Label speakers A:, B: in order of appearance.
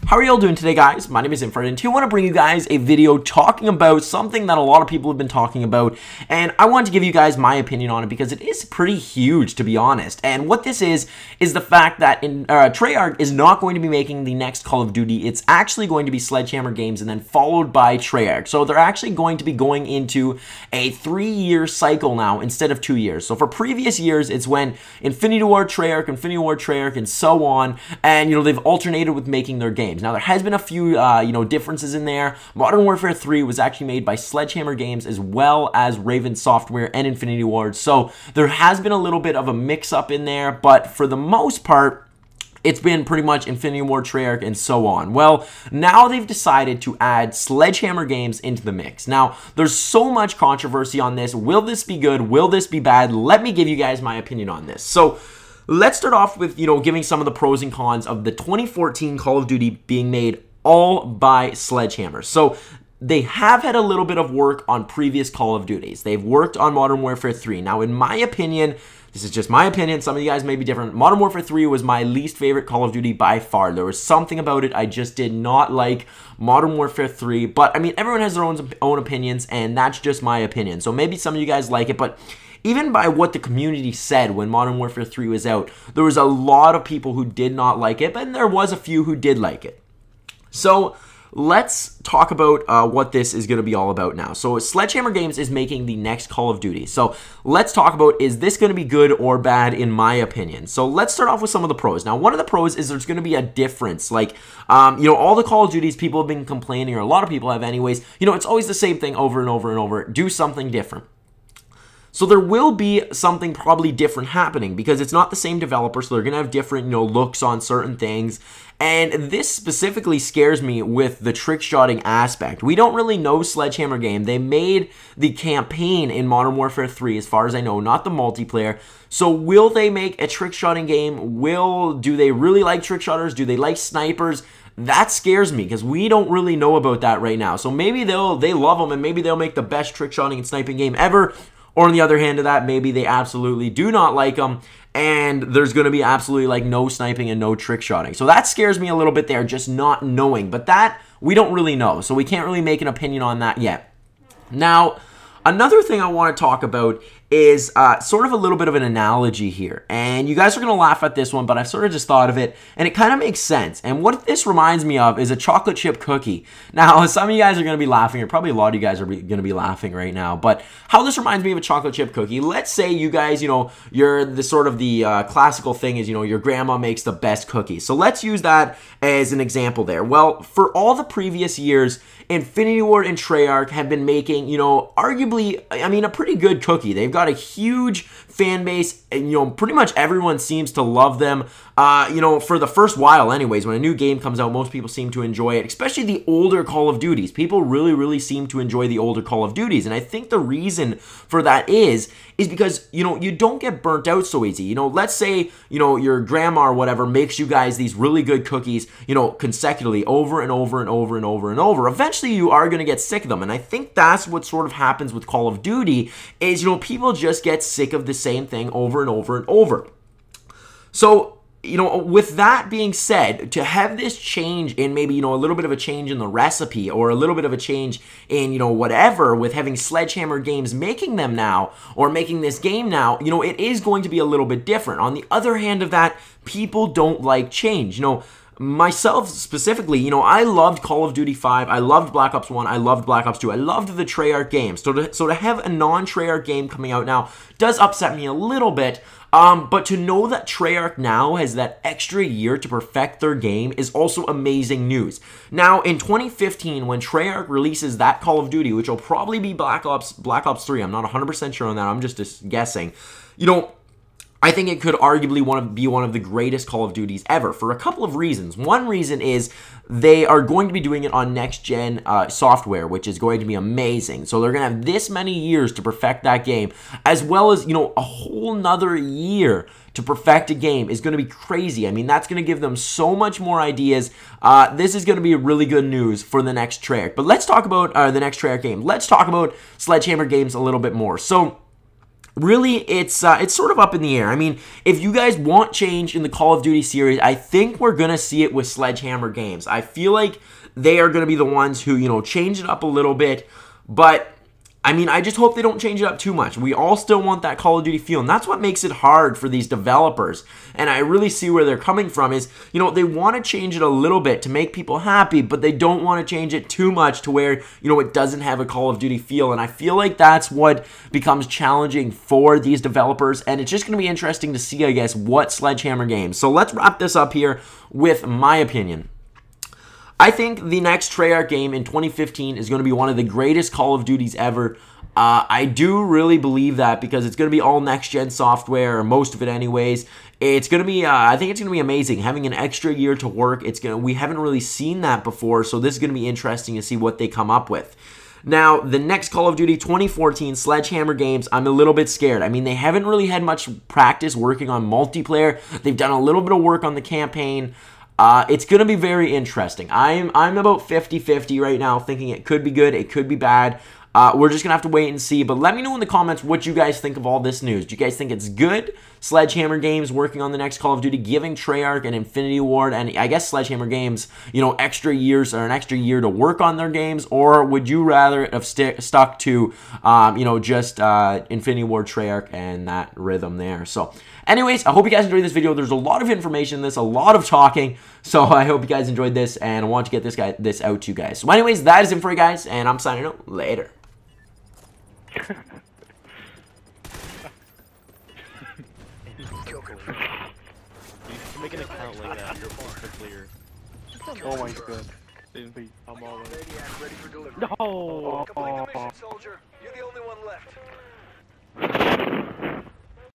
A: How are y'all doing today, guys? My name is Infred, and today I want to bring you guys a video talking about something that a lot of people have been talking about, and I want to give you guys my opinion on it because it is pretty huge, to be honest. And what this is the fact that Treyarch is not going to be making the next Call of Duty. It's actually going to be Sledgehammer Games and then followed by Treyarch. So they're actually going to be going into a 3-year cycle now instead of 2 years. So for previous years, it's when Infinity Ward, Treyarch, and so on, and they've alternated with making their games. Now, there has been a few, differences in there. Modern Warfare 3 was actually made by Sledgehammer Games as well as Raven Software and Infinity Ward. So there has been a little bit of a mix-up in there, but for the most part, it's been pretty much Infinity Ward, Treyarch, and so on. Well, now they've decided to add Sledgehammer Games into the mix. Now, there's so much controversy on this. Will this be good? Will this be bad? Let me give you guys my opinion on this. So, let's start off with, giving some of the pros and cons of the 2014 Call of Duty being made all by Sledgehammer. So, they have had a little bit of work on previous Call of Duties. They've worked on Modern Warfare 3. Now, in my opinion, this is just my opinion, some of you guys may be different. Modern Warfare 3 was my least favorite Call of Duty by far. There was something about it I just did not like Modern Warfare 3. But, I mean, everyone has their own opinions, and that's just my opinion. So, maybe some of you guys like it, but even by what the community said when Modern Warfare 3 was out, there was a lot of people who did not like it, but there was a few who did like it. So, let's talk about what this is going to be all about now. So, Sledgehammer Games is making the next Call of Duty. So, let's talk about, is this going to be good or bad in my opinion? So, let's start off with some of the pros. Now, one of the pros is there's going to be a difference. Like, all the Call of Duties people have been complaining, or a lot of people have anyways, it's always the same thing over and over and over. Do something different. So there will be something probably different happening because it's not the same developer, so they're going to have different, looks on certain things. And this specifically scares me with the trick-shotting aspect. We don't really know Sledgehammer Game. They made the campaign in Modern Warfare 3, as far as I know, not the multiplayer. So will they make a trick-shotting game? Do they really like trick-shotters? Do they like snipers? That scares me because we don't really know about that right now. So maybe they love them and maybe they'll make the best trick-shotting and sniping game ever. Or on the other hand of that, maybe they absolutely do not like them, and there's going to be absolutely like no sniping and no trick shotting. So that scares me a little bit there, just not knowing. But that, we don't really know, so we can't really make an opinion on that yet. Now, another thing I want to talk about is sort of a little bit of an analogy here. And you guys are going to laugh at this one, but I've sort of just thought of it, and it kind of makes sense. And what this reminds me of is a chocolate chip cookie. Now, some of you guys are going to be laughing, or probably a lot of you guys are going to be laughing right now, but how this reminds me of a chocolate chip cookie, let's say you guys, you're the sort of the classical thing is, your grandma makes the best cookies. So let's use that as an example there. Well, for all the previous years, Infinity Ward and Treyarch have been making, arguably, I mean, a pretty good cookie. They've got a huge fan base, and, pretty much everyone seems to love them, for the first while anyways. When a new game comes out, most people seem to enjoy it, especially the older Call of Duties. People really, really seem to enjoy the older Call of Duties, and I think the reason for that is because, you don't get burnt out so easy. Let's say, your grandma or whatever makes you guys these really good cookies, consecutively over and over and over and over and over. Eventually, you are going to get sick of them, and I think that's what sort of happens with Call of Duty is, people just get sick of the same thing over and over and over. So, with that being said, to have this change in maybe, a little bit of a change in the recipe or a little bit of a change in, whatever, with having Sledgehammer Games making them now or making this game now, it is going to be a little bit different. On the other hand of that, people don't like change. Myself specifically, I loved Call of Duty 5, I loved Black Ops 1, I loved Black Ops 2, I loved the Treyarch games. So to have a non-Treyarch game coming out now does upset me a little bit, but to know that Treyarch now has that extra year to perfect their game is also amazing news. Now, in 2015, when Treyarch releases that Call of Duty, which will probably be Black Ops 3, I'm not 100% sure on that, I'm just guessing, I think it could arguably be one of the greatest Call of Duties ever for a couple of reasons. One reason is they are going to be doing it on next-gen software, which is going to be amazing. So they're going to have this many years to perfect that game, as well as, a whole nother year to perfect a game is going to be crazy. I mean, that's going to give them so much more ideas. This is going to be really good news for the next Treyarch. But let's talk about the next Treyarch game. Let's talk about Sledgehammer Games a little bit more. So, really, it's sort of up in the air. I mean, if you guys want change in the Call of Duty series, I think we're going to see it with Sledgehammer Games. I feel like they are going to be the ones who, you know, change it up a little bit, but I mean, I just hope they don't change it up too much. We all still want that Call of Duty feel, and that's what makes it hard for these developers. And I really see where they're coming from is, you know, they want to change it a little bit to make people happy, but they don't want to change it too much to where, you know, it doesn't have a Call of Duty feel. And I feel like that's what becomes challenging for these developers, and it's just going to be interesting to see, I guess, what Sledgehammer Games. So let's wrap this up here with my opinion. I think the next Treyarch game in 2015 is going to be one of the greatest Call of Duties ever. I do really believe that because it's going to be all next-gen software, or most of it anyways. It's going to be, I think it's going to be amazing. Having an extra year to work, we haven't really seen that before, so this is going to be interesting to see what they come up with. Now, the next Call of Duty 2014, Sledgehammer Games, I'm a little bit scared. I mean, they haven't really had much practice working on multiplayer. They've done a little bit of work on the campaign. It's going to be very interesting. I'm about 50-50 right now, thinking it could be good, it could be bad. We're just going to have to wait and see, but let me know in the comments what you guys think of all this news. Do you guys think it's good? Sledgehammer Games working on the next Call of Duty, giving Treyarch an Infinity Award, and I guess Sledgehammer Games, you know, extra years or an extra year to work on their games, or would you rather have stuck to, you know, just Infinity Award, Treyarch, and that rhythm there? So, anyways, I hope you guys enjoyed this video. There's a lot of information in this, a lot of talking, so I hope you guys enjoyed this, and I want to get this out to you guys. So, anyways, that is it for you guys, and I'm signing out. Later.
B: You make an account like that, for clear.
C: Oh my god.
B: I'm all in.
C: No!
D: Complete the mission, soldier. You're the only one left.